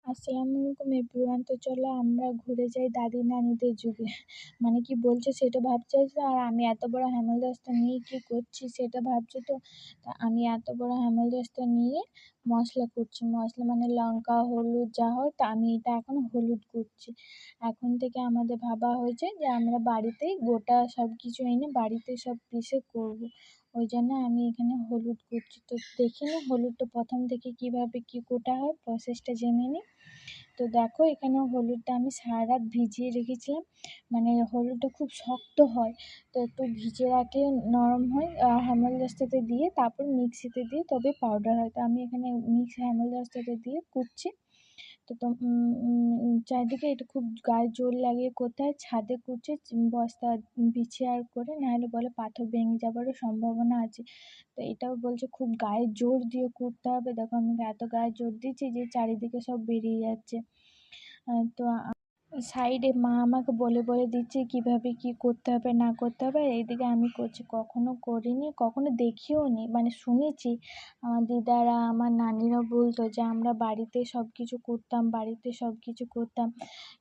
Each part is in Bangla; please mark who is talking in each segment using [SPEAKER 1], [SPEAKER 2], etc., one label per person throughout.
[SPEAKER 1] আসসালামু আলাইকুম এভরিওয়ান। তো চলো আমরা ঘুরে যাই দাদি নানিদের যুগে। মানে কি বলছে সেটা ভাবছো তো, আর আমি এত বড় হেমলদস্তা নিয়ে কি করছি সেটা ভাবছো তো। তা আমি এত বড় হেমলদস্তা নিয়ে মশলা কুটছি। মশলা মানে লঙ্কা, হলুদ যা হয়, তা আমি এটা এখন হলুদ কুটছি। এখন থেকে আমাদের ভাবা হয়েছে যে আমরা বাড়িতেই গোটা সব কিছু এনে বাড়িতে সব পিষে করবো। ওই জন্য আমি এখানে হলুদ কুটছি। তো দেখে নিই হলুদটা প্রথম থেকে কীভাবে কী কোটা হয়, প্রসেসটা জেনে নিই। তো দেখো এখানে হলুদটা আমি সারা রাত ভিজিয়ে রেখেছিলাম। মানে হলুদটা খুব শক্ত হয়, তো একটু ভিজিয়ে রাখলে নরম হয়। হেমলদস্তাতে দিয়ে তারপর মিক্সিতে দিয়ে তবে পাউডার হয়। তো আমি এখানে হেমলদস্তাতে দিয়ে কুটছি। তো চারিদিকে এটা খুব গায়ে জোর লাগিয়ে করতে হয়। ছাদে কুচে বস্তা বিছিয়ে আর করে, নাহলে বলে পাথর ভেঙে যাবারও সম্ভাবনা আছে। তো এটাও বলছে খুব গায়ে জোর দিয়ে কুটতে হবে। দেখো আমি এত গায়ে জোর দিচ্ছি যে চারিদিকে সব বেরিয়ে যাচ্ছে। তো সাইডে মা আমাকে বলে বলে দিচ্ছে কিভাবে কি করতে হবে না করতে হবে, আর এইদিকে আমি করছি। কখনো করিনি, কখনো দেখিও নি, মানে শুনেছি। আমার দিদারা আমার নানিরা বলতো যে আমরা বাড়িতে সব কিছু করতাম, বাড়িতে সব কিছু করতাম।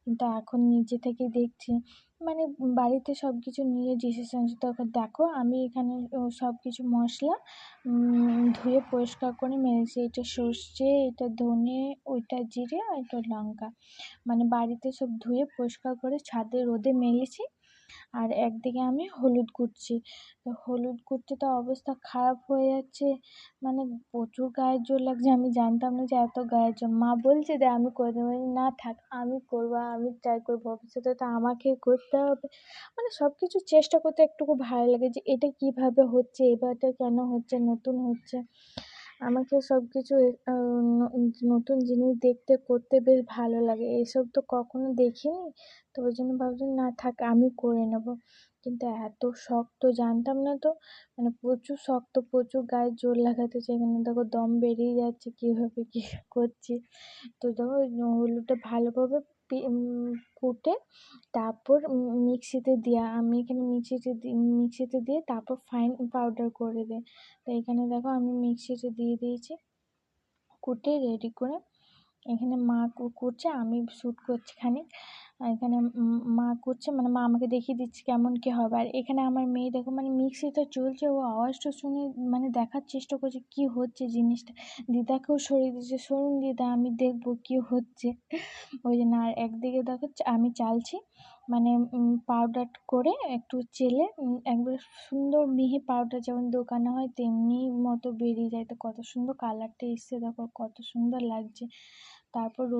[SPEAKER 1] কিন্তু এখন নিজে থেকে দেখছি, মানে বাড়িতে সব কিছু নিয়ে ডিসিশন। তখন দেখো আমি এখানে সব কিছু মশলা ধুয়ে পরিষ্কার করে মেরেছি। এটা সর্ষে, এটা ধনে, ওইটা জিরে, আর এটা লঙ্কা। মানে বাড়িতে সব ধুয়ে পরিষ্কার করে ছাদে রোদে মেলেছি। আর একদিকে আমি হলুদ কুটছি। তো হলুদ কুটতে তো অবস্থা খারাপ হয়ে যাচ্ছে, মানে প্রচুর গায়ের জোর লাগছে। আমি জানতাম না যে এত গায়ের জোর। মা বলছে যে আমি করে দেবো, না থাক আমি করবো, আমি ট্রাই করবো, ভবিষ্যতে তো আমাকে করতে হবে। মানে সব কিছু চেষ্টা করতে একটুকু ভালো লাগে যে এটা কিভাবে হচ্ছে, এবারটা কেন হচ্ছে, নতুন হচ্ছে। আমাকে সব কিছু নতুন জিনিস দেখতে করতে বেশ ভালো লাগে। এসব তো কখনো দেখিনি। তো ওই জন্য ভাবছি না থাক আমি করে নেবো। কিন্তু এত শক্ত জানতাম না তো। মানে প্রচুর শক্ত, প্রচুর গায়ে জোর লাগাতে চাই। এখানে দেখো দম বেরিয়ে যাচ্ছে কিভাবে কি করছি। তো দেখো হলুদটা ভালোভাবে কুটে তারপর মিক্সিতে দেওয়া। আমি এখানে মিক্সিতে দিয়ে তারপর ফাইন পাউডার করে দিই। তো এখানে দেখো আমি মিক্সিতে দিয়ে দিয়েছি কুটে রেডি করে। এখানে মা করছে, আমি শ্যুট করছি খানিক। আর এখানে মা করছে, মানে মা আমাকে দেখিয়ে দিচ্ছে কেমন কী হবে। আর এখানে আমার মেয়ে দেখো, মানে মিক্সিটা চলছে, ও আওয়াজটা শুনে মানে দেখার চেষ্টা করছে কী হচ্ছে জিনিসটা। দিদাকেও সরিয়ে দিচ্ছে, সরুন দিদা আমি দেখবো কী হচ্ছে। ওই জন্য। আর একদিকে দেখো আমি চালছি, মানে পাউডার করে একটু চেলে একবারে সুন্দর মিহি পাউডার যেমন দোকানে হয় তেমনি মতো বেরিয়ে যায়। তো কত সুন্দর কালারটা এসছে, দেখো কত সুন্দর লাগছে। তারপর